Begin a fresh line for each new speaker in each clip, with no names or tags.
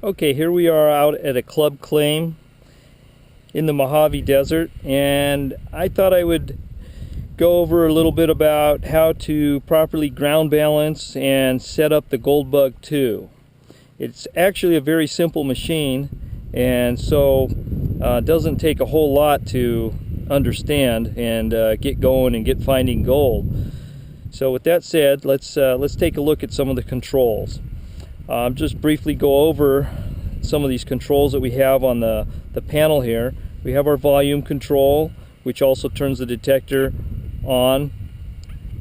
Okay, here we are out at a club claim in the Mojave Desert, and I thought I would go over a little bit about how to properly ground balance and set up the Goldbug 2. It's actually a very simple machine, and so it doesn't take a whole lot to understand and get going and get finding gold. So with that said, let's take a look at some of the controls. Just briefly go over some of these controls that we have on the panel here. We have our volume control, which also turns the detector on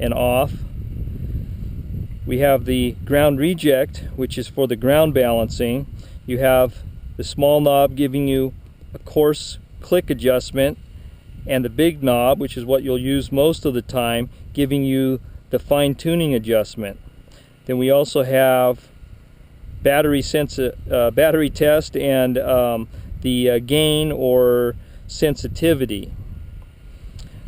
and off. We have the ground reject, which is for the ground balancing. You have the small knob giving you a coarse click adjustment, and the big knob, which is what you'll use most of the time, giving you the fine-tuning adjustment. Then we also have battery test and the gain or sensitivity.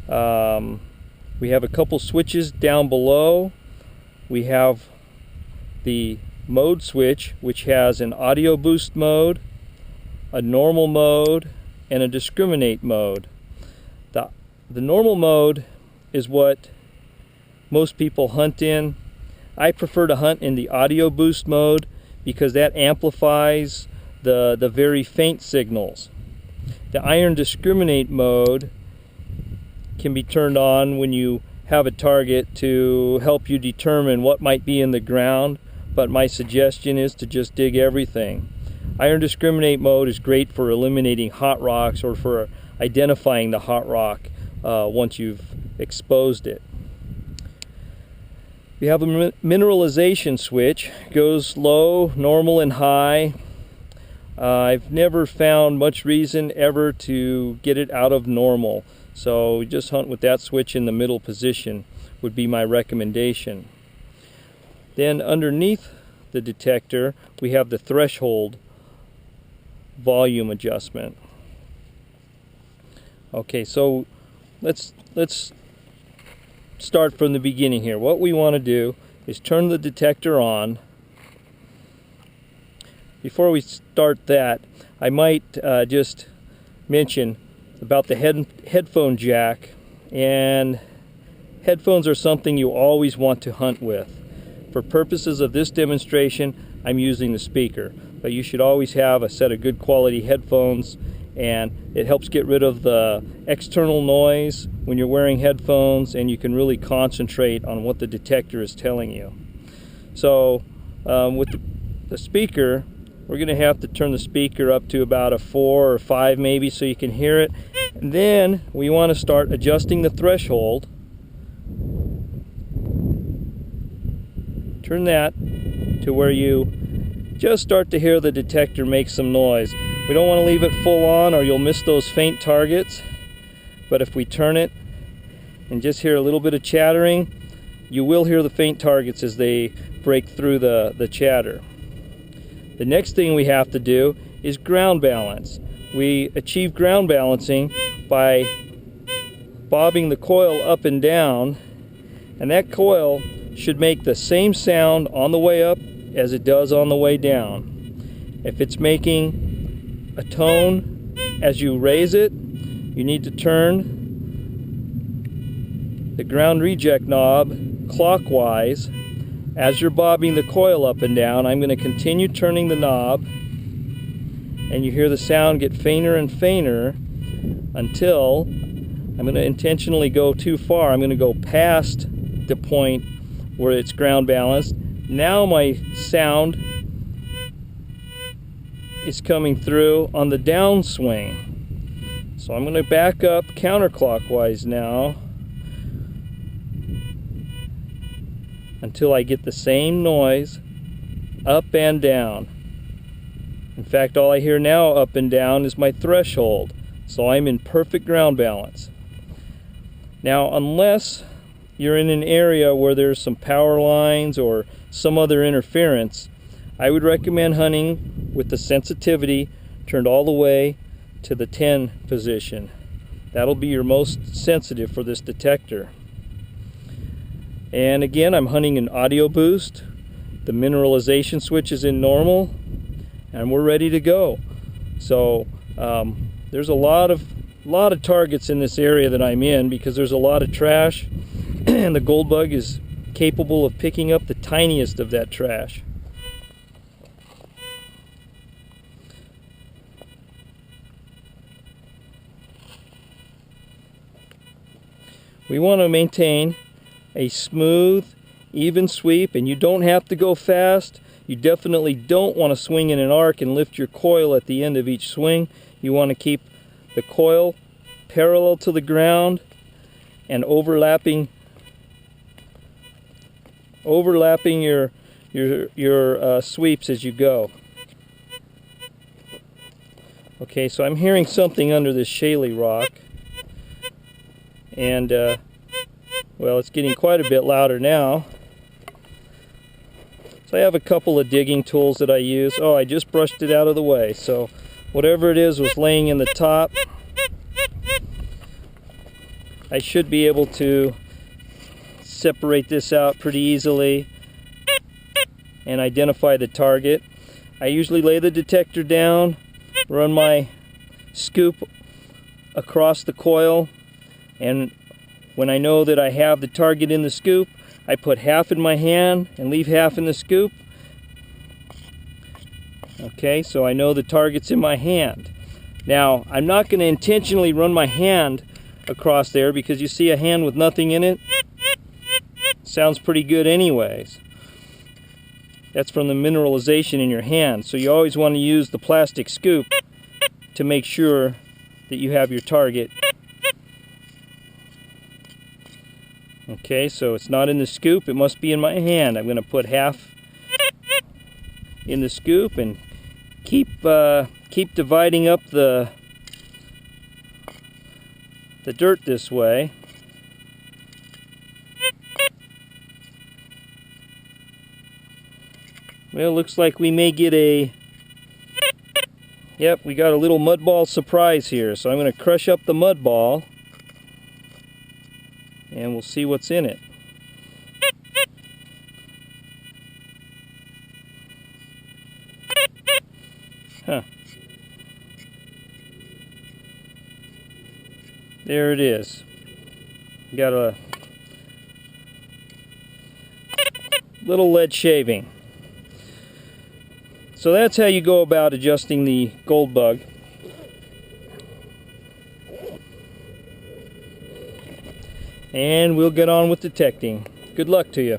We have a couple switches down below. We have the mode switch, which has an audio boost mode, a normal mode, and a discriminate mode. The normal mode is what most people hunt in. I prefer to hunt in the audio boost mode because that amplifies the very faint signals. The iron discriminate mode can be turned on when you have a target to help you determine what might be in the ground, but my suggestion is to just dig everything. Iron discriminate mode is great for eliminating hot rocks or for identifying the hot rock once you've exposed it. We have a mineralization switch. Goes low, normal, and high. I've never found much reason ever to get it out of normal, so just hunt with that switch in the middle position would be my recommendation. Then underneath the detector we have the threshold volume adjustment. Okay, so let's start from the beginning here. What we want to do is turn the detector on. Before we start that, I might just mention about the headphone jack. And headphones are something you always want to hunt with. For purposes of this demonstration, I'm using the speaker, but you should always have a set of good quality headphones, and it helps get rid of the external noise when you're wearing headphones, and you can really concentrate on what the detector is telling you. So with the speaker, we're going to have to turn the speaker up to about a 4 or 5 maybe so you can hear it. And then we want to start adjusting the threshold. Turn that to where you just start to hear the detector make some noise. We don't want to leave it full on or you'll miss those faint targets. But if we turn it and just hear a little bit of chattering, you will hear the faint targets as they break through the chatter. The next thing we have to do is ground balance. We achieve ground balancing by bobbing the coil up and down, and that coil should make the same sound on the way up as it does on the way down. If it's making a tone as you raise it, you need to turn the ground reject knob clockwise. As you're bobbing the coil up and down, I'm going to continue turning the knob, and you hear the sound get fainter and fainter until I'm going to intentionally go too far. I'm going to go past the point where it's ground balanced. Now my sound is coming through on the downswing. So I'm going to back up counterclockwise now until I get the same noise up and down. In fact, all I hear now up and down is my threshold, so I'm in perfect ground balance. Now, unless you're in an area where there's some power lines or some other interference, I would recommend hunting with the sensitivity turned all the way to the 10 position. That'll be your most sensitive for this detector. And again, I'm hunting an audio boost. The mineralization switch is in normal, and we're ready to go. So there's a lot of targets in this area that I'm in because there's a lot of trash, and the gold bug is capable of picking up the tiniest of that trash. We want to maintain a smooth, even sweep, and you don't have to go fast. You definitely don't want to swing in an arc and lift your coil at the end of each swing. You want to keep the coil parallel to the ground and overlapping your sweeps as you go. Okay, so I'm hearing something under this shaly rock, and well, it's getting quite a bit louder now. So I have a couple of digging tools that I use. Oh, I just brushed it out of the way. So whatever it is was laying in the top. I should be able to separate this out pretty easily and identify the target. I usually lay the detector down, run my scoop across the coil, and when I know that I have the target in the scoop, I put half in my hand and leave half in the scoop. Okay, so I know the target's in my hand. Now, I'm not going to intentionally run my hand across there because you see a hand with nothing in it? Sounds pretty good anyways. That's from the mineralization in your hand. So you always want to use the plastic scoop to make sure that you have your target. Okay, so it's not in the scoop, it must be in my hand. I'm going to put half in the scoop and keep dividing up the dirt this way. Well, looks like we may get a... Yep, we got a little mud ball surprise here. So I'm going to crush up the mud ball, and we'll see what's in it. Huh. There it is. Got a little lead shaving. So that's how you go about adjusting the gold bug. And we'll get on with detecting. Good luck to you.